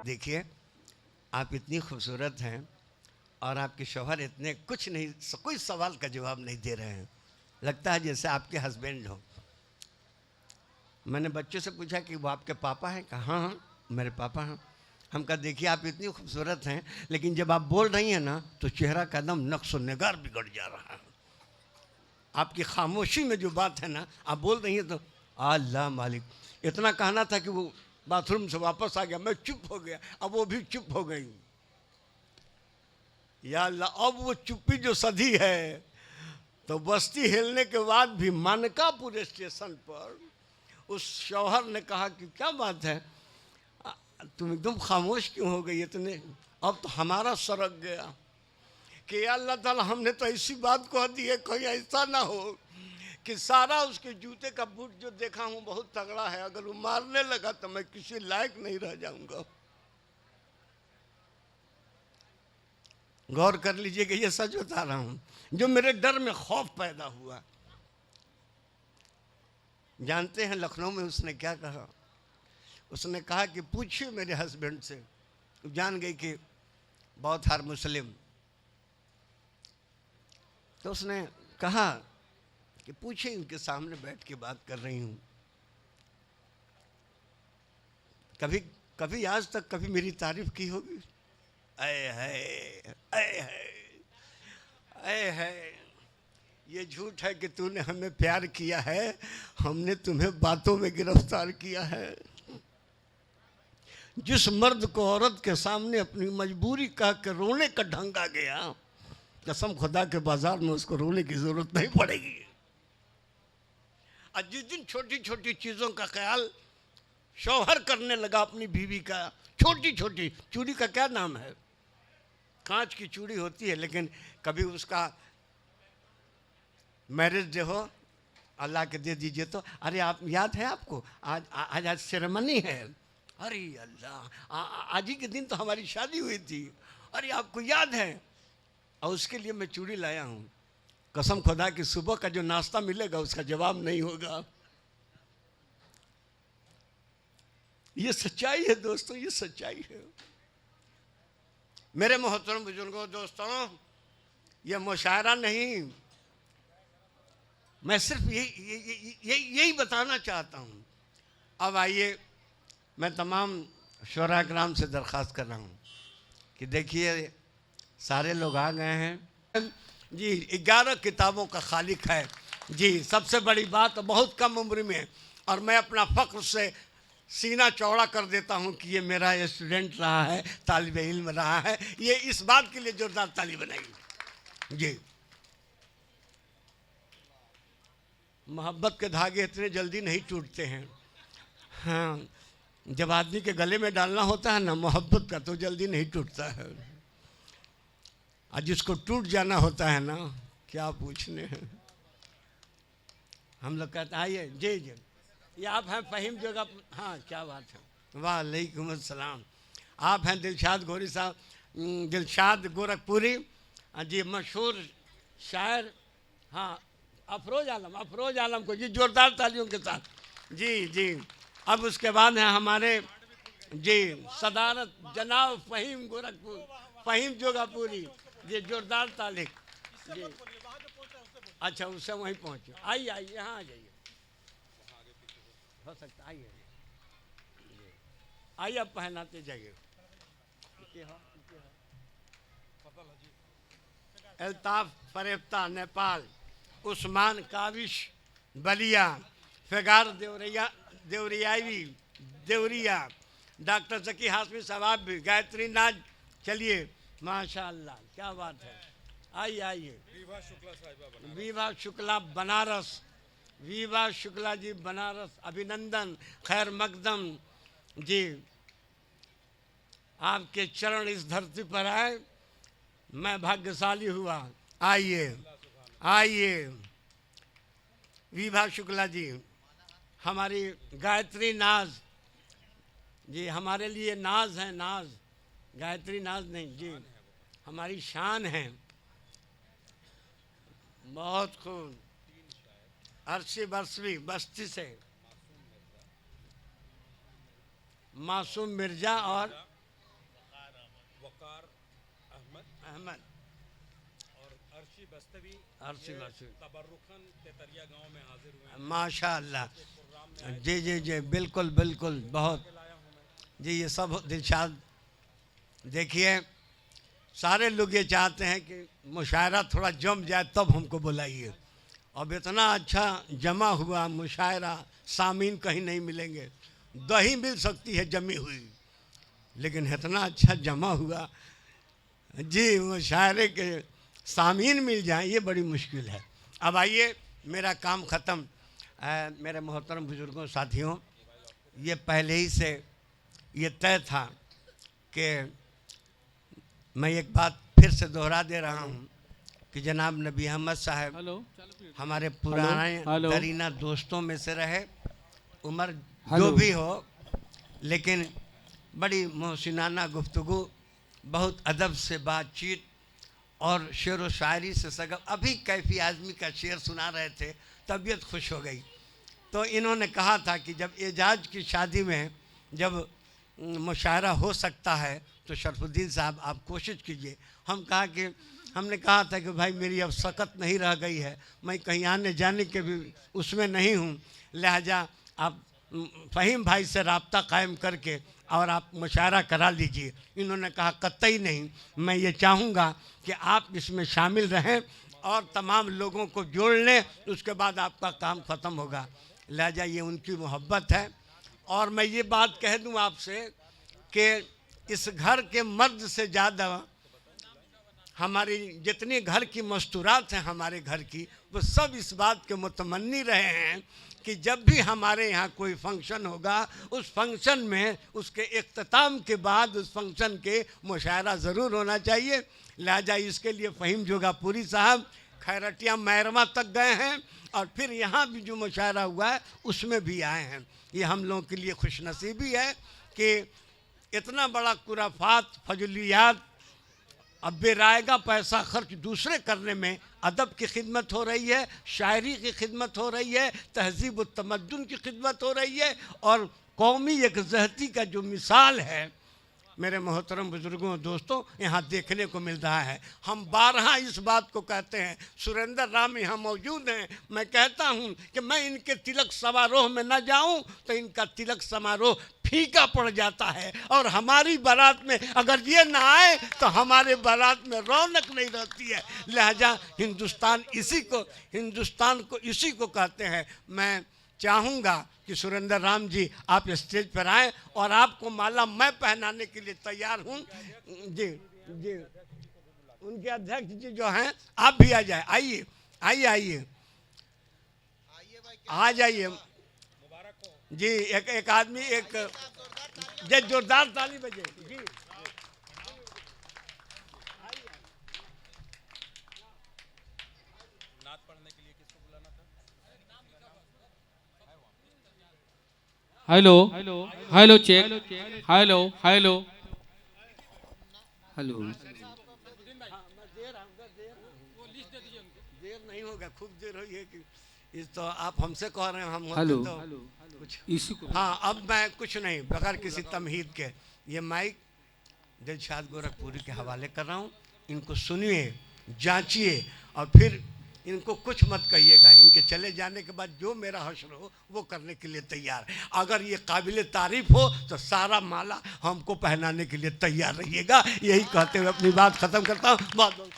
देखिए, आप इतनी खूबसूरत हैं और आपके शौहर इतने कुछ नहीं, कोई सवाल का जवाब नहीं दे रहे हैं। लगता है जैसे आपके हस्बैंड हो। मैंने बच्चों से पूछा कि वो आपके पापा हैं? कहा हाँ हाँ मेरे पापा हैं। हम कहा देखिए आप इतनी खूबसूरत हैं, लेकिन जब आप बोल रही हैं ना तो चेहरा का एकदम नक्शो निगार बिगड़ जा रहा है। आपकी खामोशी में जो बात है ना, आप बोल रही हैं तो अल्लाह मालिक। इतना कहना था कि वो बाथरूम से वापस आ गया, मैं चुप हो गया, अब वो भी चुप हो गई। या अल्लाह, अब वो चुप्पी जो सधी है, तो बस्ती हिलने के बाद भी मानकापुर स्टेशन पर उस शौहर ने कहा कि क्या बात है, तुम एकदम खामोश क्यों हो गई इतने? अब तो हमारा सरक गया कि अल्लाह ताला हमने तो ऐसी बात कह दी है, कोई ऐसा ना हो कि सारा उसके जूते का बूट जो देखा हूँ बहुत तगड़ा है, अगर वो मारने लगा तो मैं किसी लायक नहीं रह जाऊंगा। गौर कर लीजिए कि ये सच बता रहा हूँ, जो मेरे डर में खौफ पैदा हुआ। जानते हैं लखनऊ में उसने क्या कहा? उसने कहा कि पूछिए मेरे हस्बैंड से। जान गई कि बहुत हार मुस्लिम, तो उसने कहा कि पूछिए, इनके सामने बैठ के बात कर रही हूँ। कभी कभी आज तक कभी मेरी तारीफ की होगी? ऐ है, ऐ है, ऐ है। ये झूठ है कि तूने हमें प्यार किया है, हमने तुम्हें बातों में गिरफ्तार किया है। जिस मर्द को औरत के सामने अपनी मजबूरी कह के रोने का ढंग आ गया, कसम खुदा के बाजार में उसको रोने की जरूरत नहीं पड़ेगी। और जिस दिन छोटी छोटी चीज़ों का ख्याल शौहर करने लगा अपनी बीवी का, छोटी छोटी चूड़ी का क्या नाम है, कांच की चूड़ी होती है, लेकिन कभी उसका मैरिज डे हो, अल्लाह के दे दीजिए तो, अरे आप याद है आपको आज आज आज सेरेमनी है, अरे अल्लाह आज ही के दिन तो हमारी शादी हुई थी, अरे आपको याद है, और उसके लिए मैं चूड़ी लाया हूँ। कसम खुदा कि सुबह का जो नाश्ता मिलेगा उसका जवाब नहीं होगा। ये सच्चाई है दोस्तों, ये सच्चाई है। मेरे मोहतरम बुजुर्गों, दोस्तों, ये मुशायरा नहीं, मैं सिर्फ यही बताना चाहता हूँ। अब आइए, मैं तमाम शोरा कराम से दरख्वास्त कर रहा हूँ कि देखिए सारे लोग आ गए हैं जी, 11 किताबों का खालिक है जी, सबसे बड़ी बात बहुत कम उम्र में, और मैं अपना फ़ख्र से सीना चौड़ा कर देता हूँ कि ये मेरा स्टूडेंट रहा है, तालिब इल्म रहा है। ये इस बात के लिए जोरदार ताली बनाई जी। मोहब्बत के धागे इतने जल्दी नहीं टूटते हैं। हाँ, जब आदमी के गले में डालना होता है ना मोहब्बत का, तो जल्दी नहीं टूटता है, और जिसको टूट जाना होता है ना, क्या पूछने हैं। हम लोग कहते हैं आइए जी जी, ये आप हैं फ़हीम जोगा? हाँ, क्या बात है, वालेकुम अस्सलाम। आप हैं दिलशाद गोरी साहब, दिलशाद गोरखपुरी जी, मशहूर शायर। हाँ, अफरोज आलम को जी जोरदार तालियों के साथ जी जी। अब उसके बाद हैं हमारे जी सदारत जनाब फ़हीम गोरखपुर, फ़हीम जोगापुरी जी, जोरदार ताली जी। अच्छा, उससे वहीं पहुँचे, आइए आइए, यहाँ आ जाइए, हो सकता है आइए आइए, अब पहनाते जाइए। अल्ताफ फरेफ्ता नेपाल, उस्मान काविश बलिया, फिगार देवरिया, डॉक्टर जकी हाशमी साहब भी, गायत्री नाज, चलिए माशाअल्लाह, क्या बात है। आइए आइए, विभा शुक्ला बनारस, विभा शुक्ला जी बनारस, अभिनंदन, खैर मकदम जी। आपके चरण इस धरती पर आए, मैं भाग्यशाली हुआ। आइए आइए, विभा शुक्ला जी, हमारी गायत्री नाज जी, हमारे लिए नाज है, नाज, गायत्री नाज नहीं जी, हमारी शान है। बहुत खूब, अरसी बरसवी बस्ती से, मासूम मिर्जा और अहमद और अर्शी बस्तवी अर्शी बस्तवी तबर्रुखन तेतरिया गांव में हाजिर हुए हैं। माशाअल्लाह। प्रोग्राम में जी जी जी, बिल्कुल बिल्कुल, बहुत लाया हूं मैं। जी। ये सब दिलशाद, देखिए सारे लोग ये चाहते हैं कि मुशायरा थोड़ा जम जाए तब हमको बुलाइए। अब इतना अच्छा जमा हुआ मुशायरा, सामीन कहीं नहीं मिलेंगे। दही मिल सकती है जमी हुई, लेकिन इतना अच्छा जमा हुआ जी, मुशायरे के सामीन मिल जाए ये बड़ी मुश्किल है। अब आइए, मेरा काम ख़त्म। मेरे मोहतरम बुजुर्गों, साथियों, ये पहले ही से ये तय था कि मैं एक बात फिर से दोहरा दे रहा हूँ कि जनाब नबी अहमद साहब हमारे पुराने करीना दोस्तों में से रहे। उम्र जो भी हो, लेकिन बड़ी मोहसिनाना गुफ्तगू, बहुत अदब से बातचीत और शेर व शायरी से सगब। अभी कैफी आज़मी का शेर सुना रहे थे, तबीयत खुश हो गई। तो इन्होंने कहा था कि जब एजाज की शादी में जब मुशायरा हो सकता है तो शरफुद्दीन साहब आप कोशिश कीजिए। हमने कहा था कि भाई मेरी अब सकत नहीं रह गई है, मैं कहीं आने जाने के भी उसमें नहीं हूँ, लिहाजा आप फ़हीम भाई से रब्ता कायम करके और आप मुशायरा करा लीजिए। इन्होंने कहा कतई नहीं, मैं ये चाहूँगा कि आप इसमें शामिल रहें और तमाम लोगों को जोड़ लें, उसके बाद आपका काम ख़त्म होगा। लिहाजा ये उनकी मोहब्बत है। और मैं ये बात कह दूं आपसे कि इस घर के मर्द से ज़्यादा हमारी जितनी घर की मस्तूरात हैं हमारे घर की, वो सब इस बात के मुतमन्नी रहे हैं कि जब भी हमारे यहाँ कोई फंक्शन होगा, उस फंक्शन में उसके इख्तिताम के बाद उस फंक्शन के मुशायरा ज़रूर होना चाहिए। लिहाजा इसके लिए फ़हीम जोगापुरी साहब खैरटिया मैरमा तक गए हैं और फिर यहाँ भी जो मुशायरा हुआ है उसमें भी आए हैं। ये हम लोगों के लिए खुशनसीबी है कि इतना बड़ा कुराफात, फजलियात, अब बेरायगा पैसा खर्च दूसरे करने में अदब की खिदमत हो रही है, शायरी की खिदमत हो रही है, तहज़ीब व तमद्दुन की खिदमत हो रही है और कौमी यकजहती का जो मिसाल है मेरे मोहतरम बुजुर्गों दोस्तों यहाँ देखने को मिल रहा है। हम बारहा इस बात को कहते हैं, सुरेंद्र राम यहाँ मौजूद हैं, मैं कहता हूँ कि मैं इनके तिलक समारोह में न जाऊँ तो इनका तिलक समारोह फीका पड़ जाता है और हमारी बारात में अगर ये ना आए तो हमारे बारात में रौनक नहीं रहती है। लिहाजा हिंदुस्तान को इसी को कहते हैं। मैं चाहूँगा कि सुरेंद्र राम जी आप स्टेज पर आएँ और आपको माला मैं पहनाने के लिए तैयार हूँ। जी जी, उनके अध्यक्ष जी जो हैं आप भी आ जाए, आइए आइए आइए आ जाइए जी। एक आदमी, एक जे जोरदार ताली बजे जी। नात पढ़ने के लिए किसको बुलाना था? Hello hello check, hello hello hello. देर नहीं होगा, खूब देर हुई है कि इस तो आप हमसे कह रहे हैं, हम हेलो तो कुछ इसी को। हाँ। अब मैं कुछ नहीं, बगैर किसी तमहीद के ये माइक दिलशाद गोरखपुरी के हवाले कर रहा हूँ। इनको सुनिए, जांचिए और फिर इनको कुछ मत कहिएगा। इनके चले जाने के बाद जो मेरा हश्र हो वो करने के लिए तैयार है। अगर ये काबिल तारीफ हो तो सारा माला हमको पहनाने के लिए तैयार रहिएगा। यही कहते हुए अपनी बात ख़त्म करता हूँ। बहुत बहुत